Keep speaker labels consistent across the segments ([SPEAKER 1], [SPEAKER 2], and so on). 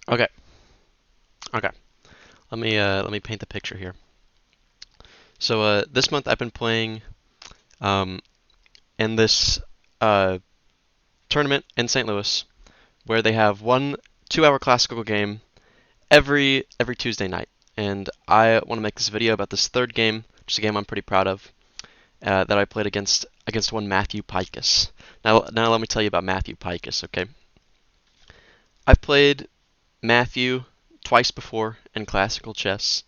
[SPEAKER 1] Okay, okay. Let me paint the picture here. So this month I've been playing um, in this uh, tournament in St. Louis where they have one 2-hour classical game every Tuesday night, and I want to make this video about this third game, which is a game I'm pretty proud of, that I played against one Matthew Pikus. Now let me tell you about Matthew Pikus. Okay, I've played Matthew twice before in classical chess,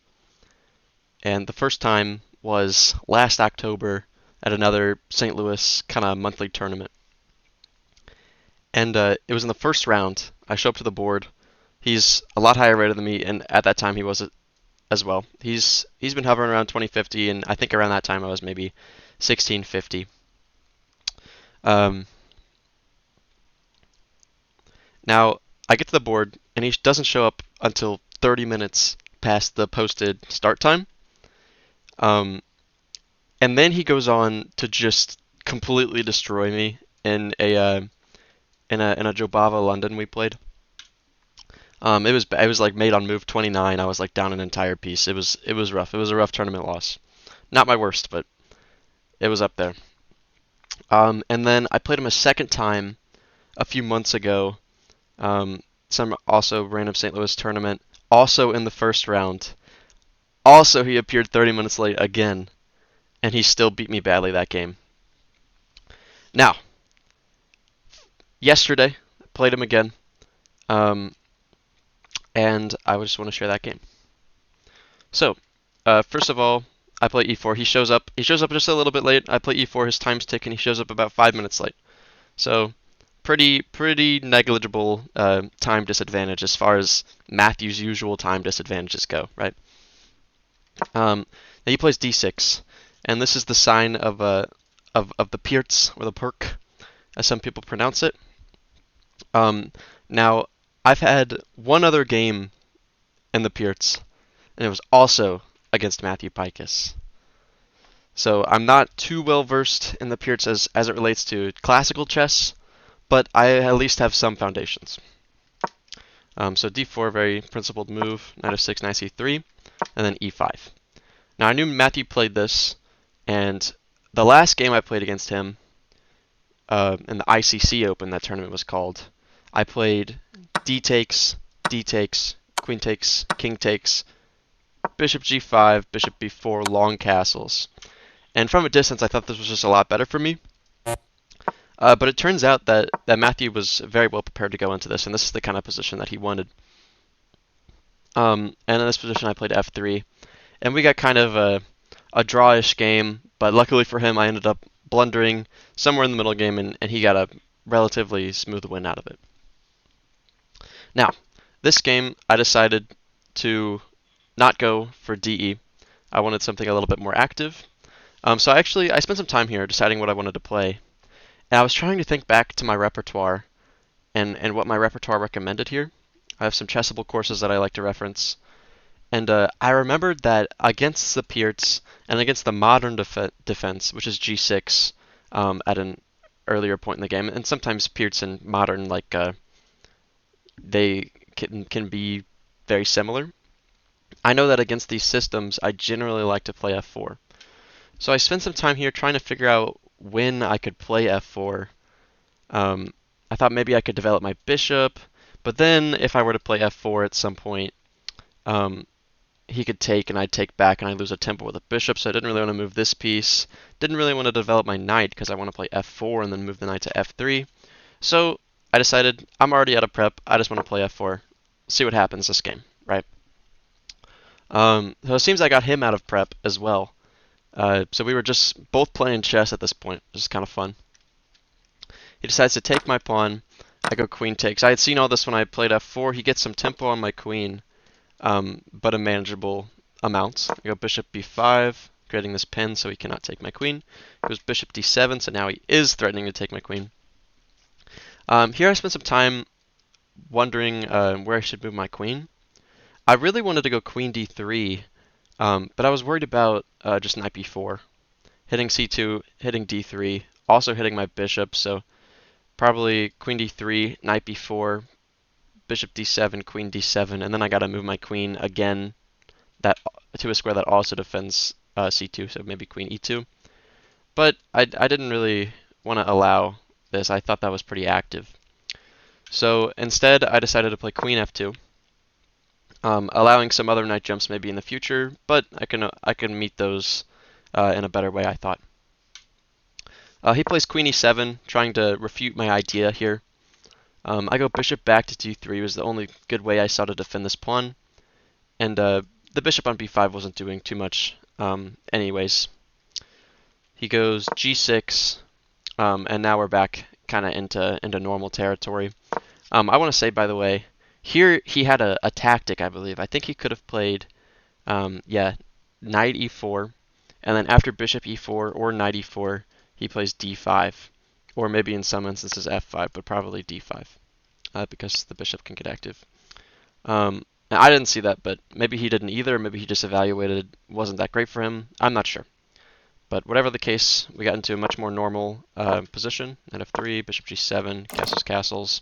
[SPEAKER 1] and the first time was last October at another St. Louis kind of monthly tournament. And it was in the first round. I show up to the board. He's a lot higher rated than me, and at that time he was as well. He's been hovering around 2050, and I think around that time I was maybe 1650. Um, Now I get to the board, and he doesn't show up until 30 minutes past the posted start time. Um, and then he goes on to just completely destroy me in a Jobava London we played. It was like made on move 29. I was like down an entire piece. It was rough. It was a rough tournament loss. Not my worst, but it was up there. And then I played him a second time a few months ago. Some also random St. Louis tournament. Also in the first round. Also he appeared 30 minutes late again, and he still beat me badly that game. Now, yesterday played him again, um, and I just want to share that game. So, first of all, I play e4. He shows up. He shows up just a little bit late. I play e4. His time's ticking. He shows up about 5 minutes late. So, pretty negligible time disadvantage as far as Matthew's usual time disadvantages go, right? Now he plays d6, and this is the sign of the Pirts or the Perk, as some people pronounce it. Um, Now I've had one other game in the Pirts, and it was also against Matthew Pikus. So I'm not too well versed in the Pirts as it relates to classical chess, but I at least have some foundations. So d4, very principled move, knight f6, knight c3, and then e5. Now I knew Matthew played this, and the last game I played against him in the ICC Open, that tournament was called, I played d takes, queen takes, king takes, bishop g5, bishop b4, long castles. And from a distance, I thought this was just a lot better for me. But it turns out that Matthew was very well prepared to go into this, and this is the kind of position that he wanted. And in this position, I played f3, and we got kind of a drawish game, but luckily for him, I ended up blundering somewhere in the middle game, and he got a relatively smooth win out of it. Now, this game, I decided to not go for DE. I wanted something a little bit more active. So I spent some time here deciding what I wanted to play. And I was trying to think back to my repertoire and what my repertoire recommended here. I have some chessable courses that I like to reference. And I remembered that against the Pirts and against the modern defense, which is g6 at an earlier point in the game, and sometimes Pirts and modern they can be very similar. I know that against these systems, I generally like to play f4. So I spent some time here trying to figure out when I could play f4. I thought maybe I could develop my bishop, but then if I were to play f4 at some point, um, he could take and I'd take back and I'd lose a tempo with a bishop, so I didn't really want to move this piece. Didn't really want to develop my knight because I want to play f4 and then move the knight to f3. So I decided I'm already out of prep. I just want to play f4. See what happens this game, right? So it seems I got him out of prep as well. So we were just both playing chess at this point, which is kind of fun. He decides to take my pawn. I go queen takes. I had seen all this when I played f4. He gets some tempo on my queen, but a manageable amount. I go bishop b5, creating this pin so he cannot take my queen. He goes bishop d7, so now he is threatening to take my queen. Here I spent some time wondering where I should move my queen. I really wanted to go queen d3, but I was worried about just knight b4, hitting c2, hitting d3, also hitting my bishop, so probably queen d3, knight b4, bishop d7, queen d7, and then I gotta move my queen again that to a square that also defends c2, so maybe queen e2. But I didn't really want to allow this. I thought that was pretty active. So instead, I decided to play queen f2, allowing some other knight jumps maybe in the future, but I can meet those in a better way, I thought. He plays queen e7, trying to refute my idea here. I go bishop back to d3 was the only good way I saw to defend this pawn, and the bishop on b5 wasn't doing too much anyways. He goes g6, and now we're back kind of into normal territory. I want to say, by the way, here he had a tactic, I believe. I think he could have played, yeah, knight e4, and then after bishop e4 or knight e4, he plays d5, or maybe in some instances f5, but probably d5, because the bishop can get active. Now, I didn't see that, but maybe he didn't either. Maybe he just evaluated wasn't that great for him. I'm not sure. But whatever the case, we got into a much more normal position. Knight f3, bishop g7, castles, castles.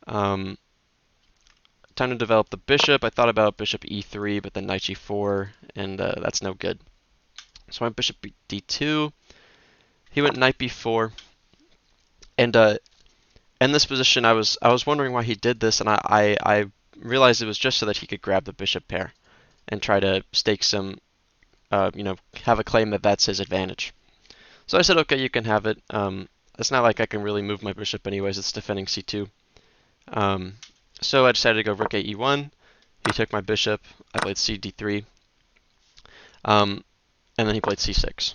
[SPEAKER 1] Time to develop the bishop. I thought about bishop e3, but then knight g4, and that's no good. So I went bishop d2. He went knight b4, and in this position, I was wondering why he did this, and I realized it was just so that he could grab the bishop pair and try to stake some, have a claim that that's his advantage. So I said, okay, you can have it. It's not like I can really move my bishop anyways. It's defending c2. So I decided to go rook a e1. He took my bishop. I played c d3. And then he played c6.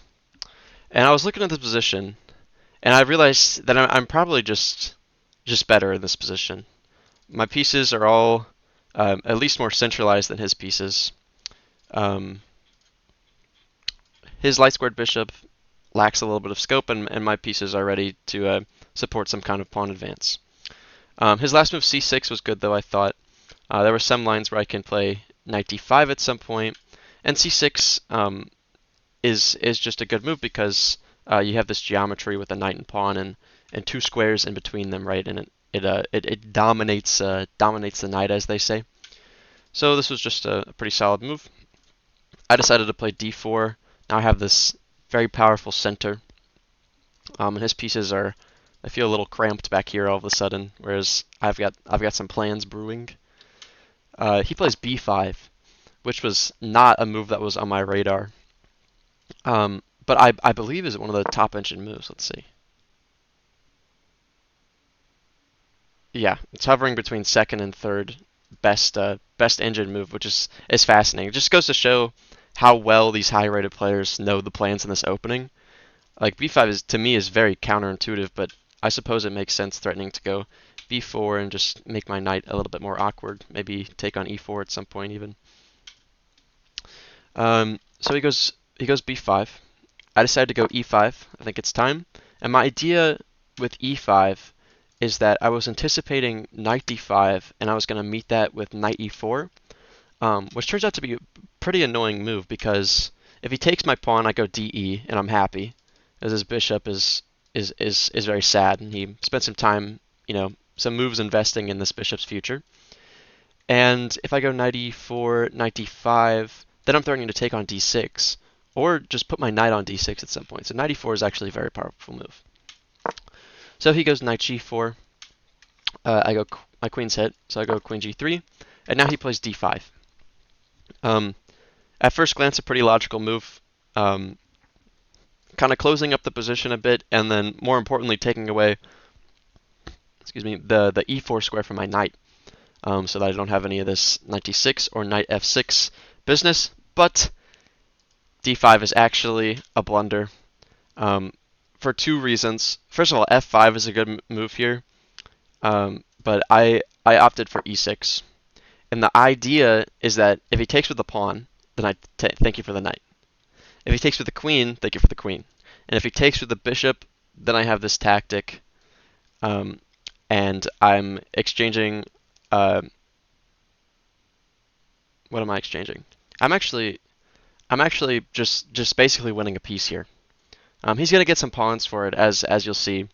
[SPEAKER 1] And I was looking at the position, and I realized that I'm probably just better in this position. My pieces are all at least more centralized than his pieces. His light squared bishop lacks a little bit of scope, and my pieces are ready to support some kind of pawn advance. His last move c6 was good, though, I thought. There were some lines where I can play knight d5 at some point, and c6 is just a good move because you have this geometry with a knight and pawn and two squares in between them, right? And it dominates the knight, as they say. So this was just a pretty solid move. I decided to play d4. Now I have this very powerful center, and his pieces are, I feel a little cramped back here all of a sudden, whereas I've got some plans brewing. He plays b5, which was not a move that was on my radar, but I believe is one of the top engine moves. Let's see. Yeah, it's hovering between second and third best engine move, which is fascinating. It just goes to show how well these high-rated players know the plans in this opening. Like b5 to me is very counterintuitive, but I suppose it makes sense threatening to go b4 and just make my knight a little bit more awkward. Maybe take on e4 at some point even. So he goes b5. I decided to go e5. I think it's time. And my idea with e5 is that I was anticipating knight d5, and I was going to meet that with knight e4, which turns out to be a pretty annoying move because if he takes my pawn, I go de, and I'm happy, as his bishop is very sad, and he spent some time, some moves investing in this bishop's future. And if I go knight e4, knight d5, then I'm threatening to take on d6, or just put my knight on d6 at some point. So knight e4 is actually a very powerful move. So he goes knight g4. My queen's hit, so I go queen g3, and now he plays d5. At first glance, a pretty logical move, kind of closing up the position a bit, and then more importantly, taking away, the e4 square from my knight, so that I don't have any of this knight d6 or knight f6 business. But d5 is actually a blunder. For two reasons. First of all, f5 is a good move here, but I opted for e6. And the idea is that if he takes with the pawn, then I thank you for the knight. If he takes with the queen, thank you for the queen. And if he takes with the bishop, then I have this tactic, and I'm exchanging. What am I exchanging? I'm actually just basically winning a piece here. He's gonna get some pawns for it, as you'll see.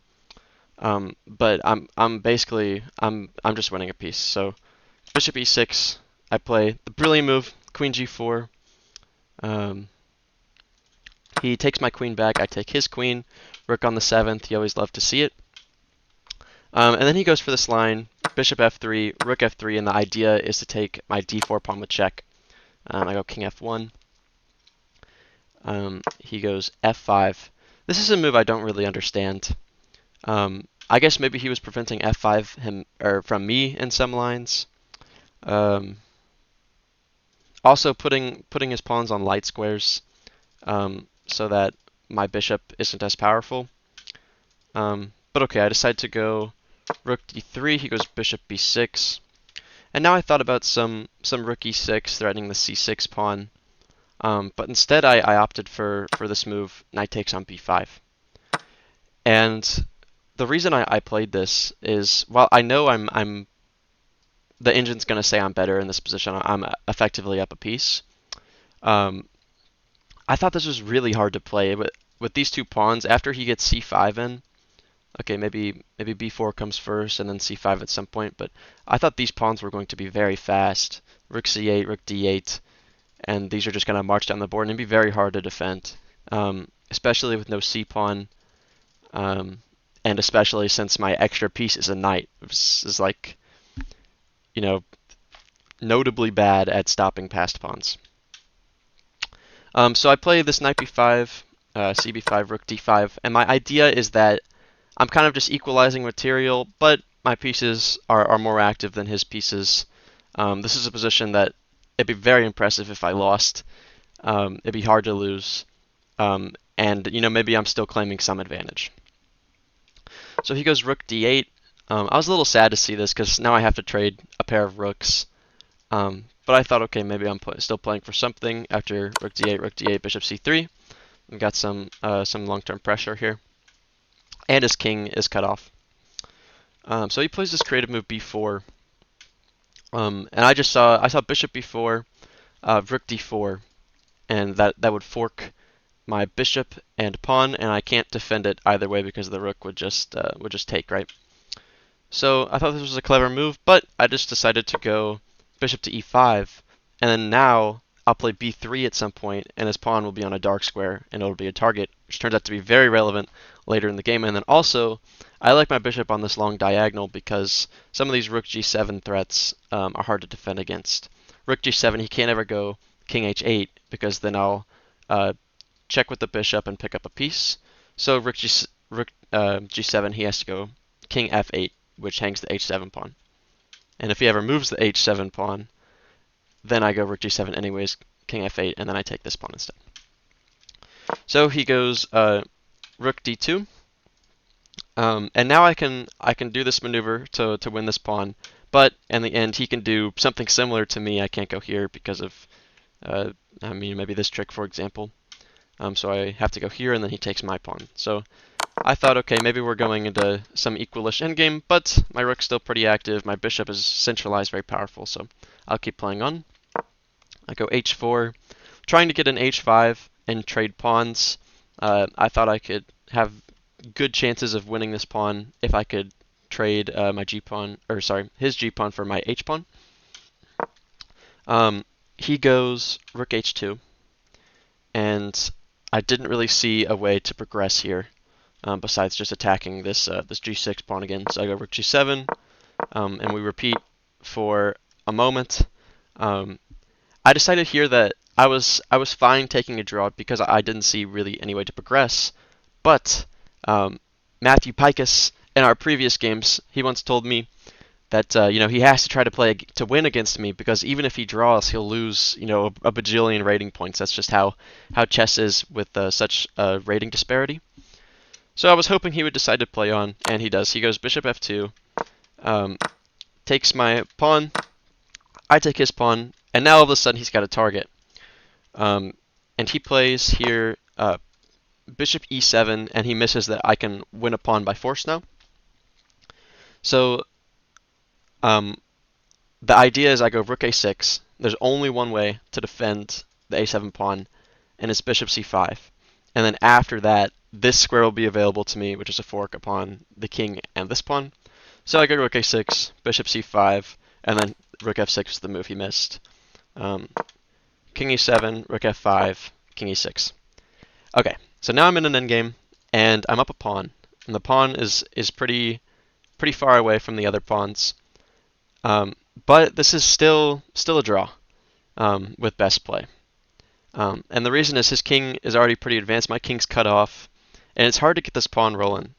[SPEAKER 1] But I'm just winning a piece. So bishop e6, I play the brilliant move, queen g4. Um, he takes my queen back, I take his queen, rook on the 7th, you always love to see it. And then he goes for this line, bishop f3, rook f3, and the idea is to take my d4 pawn with check. I go king f1. He goes f5. This is a move I don't really understand. I guess maybe he was preventing f5 from me in some lines. Also putting his pawns on light squares so that my bishop isn't as powerful. But okay, I decide to go rook d3. He goes bishop b6. And now I thought about some rook e6 threatening the c6 pawn. But instead I opted for this move, knight takes on b5. And the reason I played this is, while I know the engine's going to say I'm better in this position, I'm effectively up a piece. I thought this was really hard to play with these two pawns. After he gets c5 in, okay, maybe b4 comes first and then c5 at some point, but I thought these pawns were going to be very fast. Rook c8, rook d8, and these are just going to march down the board and be very hard to defend, especially with no c pawn, and especially since my extra piece is a knight. This is like, you know, notably bad at stopping passed pawns. So I play this knight b5, cb5, rook d5, and my idea is that I'm kind of just equalizing material, but my pieces are more active than his pieces. This is a position that it'd be very impressive if I lost. It'd be hard to lose, and maybe I'm still claiming some advantage. So he goes rook d8. I was a little sad to see this because now I have to trade a pair of rooks. But I thought, okay, maybe I'm still playing for something after rook d8, bishop c3. We've got some long-term pressure here. And his king is cut off. So he plays this creative move b4. And I saw bishop b4, rook d4, and that would fork my bishop and pawn, and I can't defend it either way because the rook would just take, right? So I thought this was a clever move, but I just decided to go bishop to e5, and then now I'll play b3 at some point, and his pawn will be on a dark square, and it'll be a target, which turns out to be very relevant later in the game. And then also, I like my bishop on this long diagonal because some of these rook g7 threats are hard to defend against. Rook g7, he can't ever go king h8 because then I'll check with the bishop and pick up a piece. So rook g7, he has to go king f8, which hangs the h7 pawn. And if he ever moves the h7 pawn, then I go rook g7 anyways, king f8, and then I take this pawn instead. So he goes rook d2, and now I can do this maneuver to win this pawn. But in the end, he can do something similar to me. I can't go here because of maybe this trick, for example. So I have to go here, and then he takes my pawn. So I thought, okay, maybe we're going into some equalish endgame, but my rook's still pretty active. My bishop is centralized, very powerful, so I'll keep playing on. I go h4, trying to get an h5 and trade pawns. I thought I could have good chances of winning this pawn if I could trade my g-pawn, or sorry, his g-pawn for my h-pawn. He goes rook h2, and I didn't really see a way to progress here besides just attacking this g6 pawn again. So I go rook g7, and we repeat for a moment. I decided here that I was fine taking a draw because I didn't see really any way to progress. But Matthew Pikus, in our previous games, he once told me that he has to try to win against me because even if he draws, he'll lose a bajillion rating points. That's just how chess is with such rating disparity. So I was hoping he would decide to play on, and he does. He goes bishop f2, takes my pawn, I take his pawn, and now all of a sudden he's got a target. And he plays here bishop e7, and he misses that I can win a pawn by force now. So the idea is I go rook a6. There's only one way to defend the a7 pawn, and it's bishop c5. and then after that, this square will be available to me, which is a fork upon the king and this pawn. So I go rook a6, bishop c5, and then rook f6 is the move he missed. King e7, rook f5, king e6. Okay, so now I'm in an endgame, and I'm up a pawn, and the pawn is pretty far away from the other pawns. But this is still a draw with best play. And the reason is his king is already pretty advanced. My king's cut off, and it's hard to get this pawn rolling.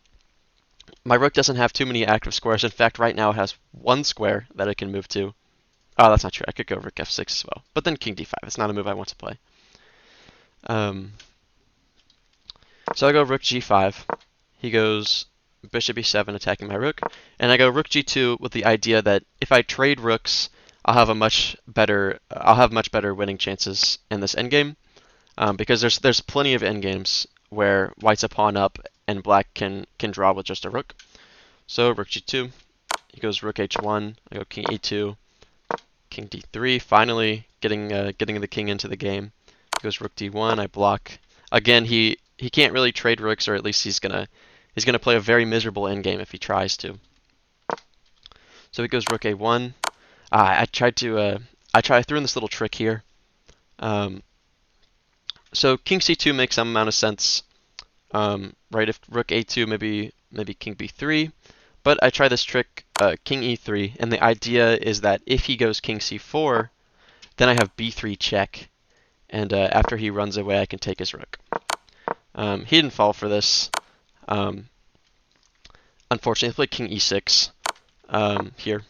[SPEAKER 1] My rook doesn't have too many active squares. In fact, right now it has one square that it can move to. Oh, that's not true. I could go rook f6 as well. But then king d5. It's not a move I want to play. So I go rook g5. He goes bishop e7 attacking my rook. And I go rook g2 with the idea that if I trade rooks, I'll have much better winning chances in this endgame. Because there's plenty of endgames where white's a pawn up and black can draw with just a rook. So rook g2. He goes rook h1. I go king e2. King d3, finally getting the king into the game. He goes rook d1, I block. Again, he can't really trade rooks, or at least he's gonna play a very miserable endgame if he tries to. So he goes rook a1. I threw in this little trick here. So king c2 makes some amount of sense, right? If rook a2, maybe king b3. But I try this trick, king e3, and the idea is that if he goes king c4, then I have b3 check, and after he runs away, I can take his rook. He didn't fall for this. Unfortunately, he played king e6 here,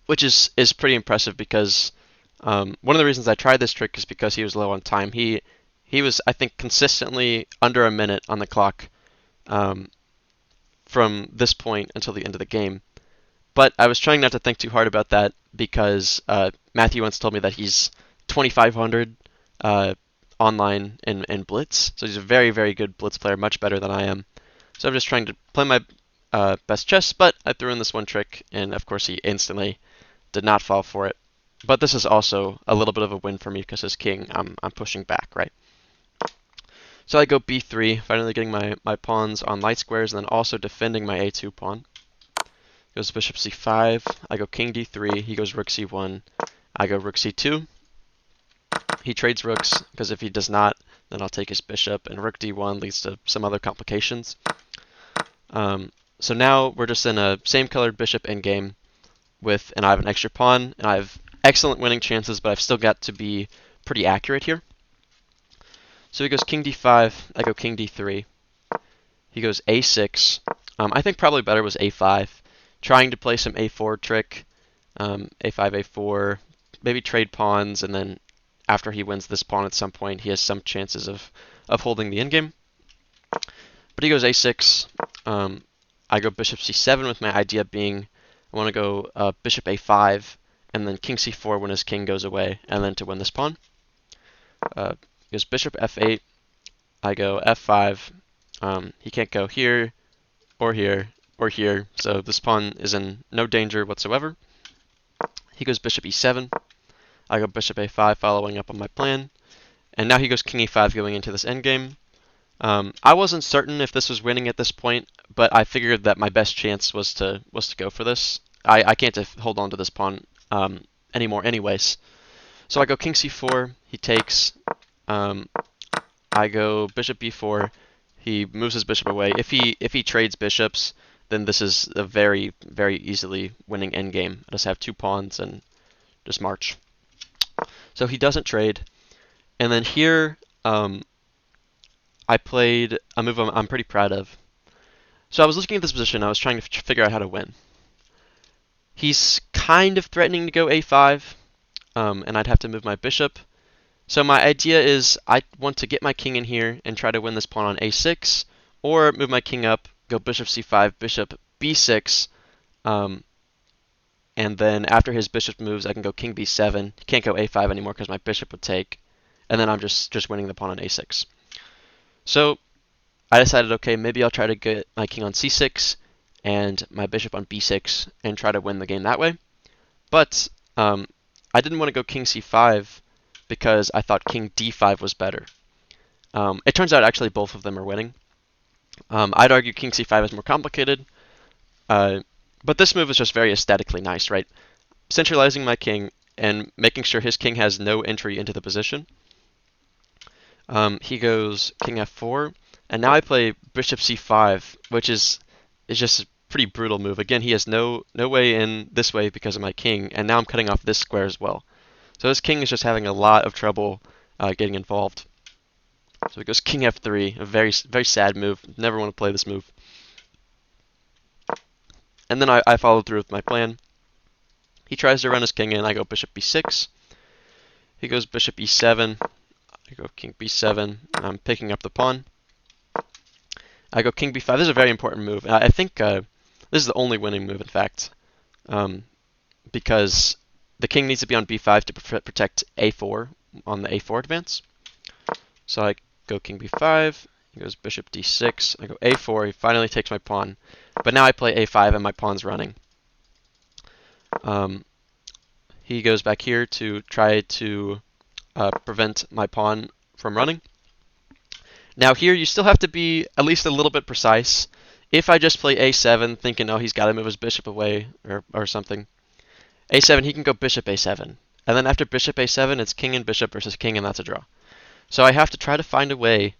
[SPEAKER 1] which is pretty impressive because one of the reasons I tried this trick is because he was low on time. He was, I think, consistently under a minute on the clock from this point until the end of the game. But I was trying not to think too hard about that because Matthew once told me that he's 2,500 online in Blitz. So he's a very, very good Blitz player, much better than I am. So I'm just trying to play my best chess, but I threw in this one trick, and of course he instantly did not fall for it. But this is also a little bit of a win for me because as king, I'm pushing back, right? So I go b3, finally getting my pawns on light squares, and then also defending my a2 pawn. Goes bishop c5, I go king d3, he goes rook c1, I go rook c2. He trades rooks, because if he does not, then I'll take his bishop, and rook d1 leads to some other complications. So now we're just in a same colored bishop endgame, and I have an extra pawn, and I have excellent winning chances, but I've still got to be pretty accurate here. So he goes king d5, I go king d3. He goes a6. I think probably better was a5. Trying to play some a4 trick, a5, a4, maybe trade pawns, and then after he wins this pawn at some point, he has some chances of holding the endgame. But he goes a6. I go bishop c7 with my idea being I want to go bishop a5, and then king c4 when his king goes away, and then to win this pawn. He goes bishop f8. I go f5. He can't go here, or here, or here, so this pawn is in no danger whatsoever. He goes bishop e7. I go bishop a5 following up on my plan. And now he goes king e5 going into this endgame. I wasn't certain if this was winning at this point, but I figured that my best chance was to go for this. I can't hold on to this pawn anymore anyways. So I go king c4, he takes. I go bishop b4, he moves his bishop away. If he trades bishops, then this is a very, very easily winning endgame. I just have two pawns and just march. So he doesn't trade. And then here, I played a move I'm pretty proud of. So I was looking at this position, I was trying to figure out how to win. He's kind of threatening to go a5, and I'd have to move my bishop. So my idea is I want to get my king in here and try to win this pawn on a6, or move my king up, go bishop c5, bishop b6, and then after his bishop moves, I can go king b7. He can't go a5 anymore because my bishop would take, and then I'm just winning the pawn on a6. So I decided, okay, maybe I'll try to get my king on c6 and my bishop on b6 and try to win the game that way. But I didn't want to go king c5 because I thought king d5 was better. It turns out actually both of them are winning. I'd argue king c5 is more complicated, but this move is just very aesthetically nice, right? Centralizing my king and making sure his king has no entry into the position. He goes king f4, and now I play bishop c5, which is just a pretty brutal move. Again, he has no way in this way because of my king, and now I'm cutting off this square as well. So his king is just having a lot of trouble getting involved. So he goes king f3, a very sad move. Never want to play this move. And then I follow through with my plan. He tries to run his king in. I go bishop b6. He goes bishop e7. I go king b7. I'm picking up the pawn. I go king b5. This is a very important move. I think this is the only winning move, in fact, because the king needs to be on b5 to protect a4 on the a4 advance. So I go king b5. He goes bishop d6. I go a4. He finally takes my pawn. But now I play a5 and my pawn's running. He goes back here to try to prevent my pawn from running. Now here you still have to be at least a little bit precise. If I just play a7 thinking, oh, he's got to move his bishop away or something, a7, he can go bishop a7. And then after bishop a7, it's king and bishop versus king, and that's a draw. So I have to try to find a way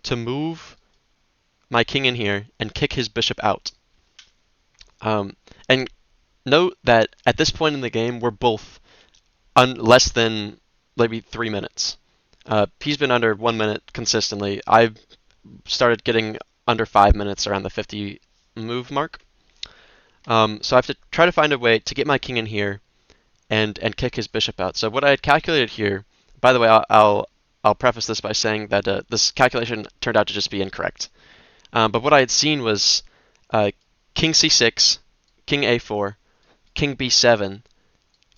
[SPEAKER 1] to move my king in here and kick his bishop out. And note that at this point in the game, we're both less than maybe 3 minutes. He's been under 1 minute consistently. I've started getting under 5 minutes around the 50 move mark. So I have to try to find a way to get my king in here and kick his bishop out. So what I had calculated here, by the way, I'll preface this by saying that this calculation turned out to just be incorrect. But what I had seen was king c6, king a4, king b7,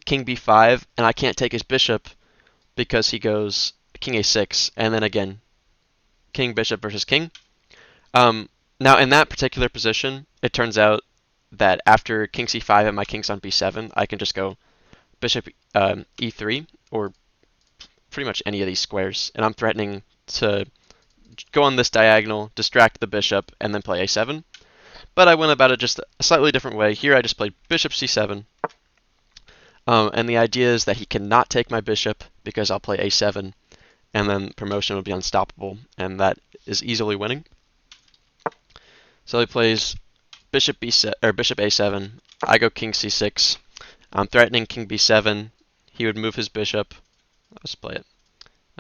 [SPEAKER 1] king b5, and I can't take his bishop because he goes king a6, and then again, king, bishop versus king. Now, in that particular position, it turns out that after king c5 and my king's on b7, I can just go bishop e3, or pretty much any of these squares, and I'm threatening to go on this diagonal, distract the bishop, and then play a7. But I went about it just a slightly different way. Here I just played bishop c7, and the idea is that he cannot take my bishop because I'll play a7, and then promotion will be unstoppable, and that is easily winning. So he plays bishop b7 or bishop a7. I go king c6. I'm threatening king b7. He would move his bishop. Let's play it.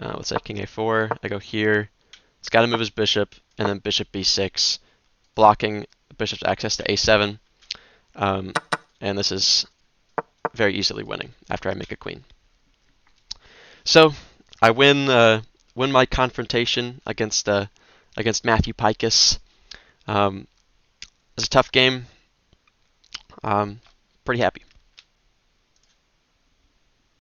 [SPEAKER 1] Let's say king a4. I go here. He's got to move his bishop, and then bishop b6, blocking the bishop's access to a7. And this is very easily winning after I make a queen. So I win my confrontation against Matthew Pikus. It's a tough game. Pretty happy.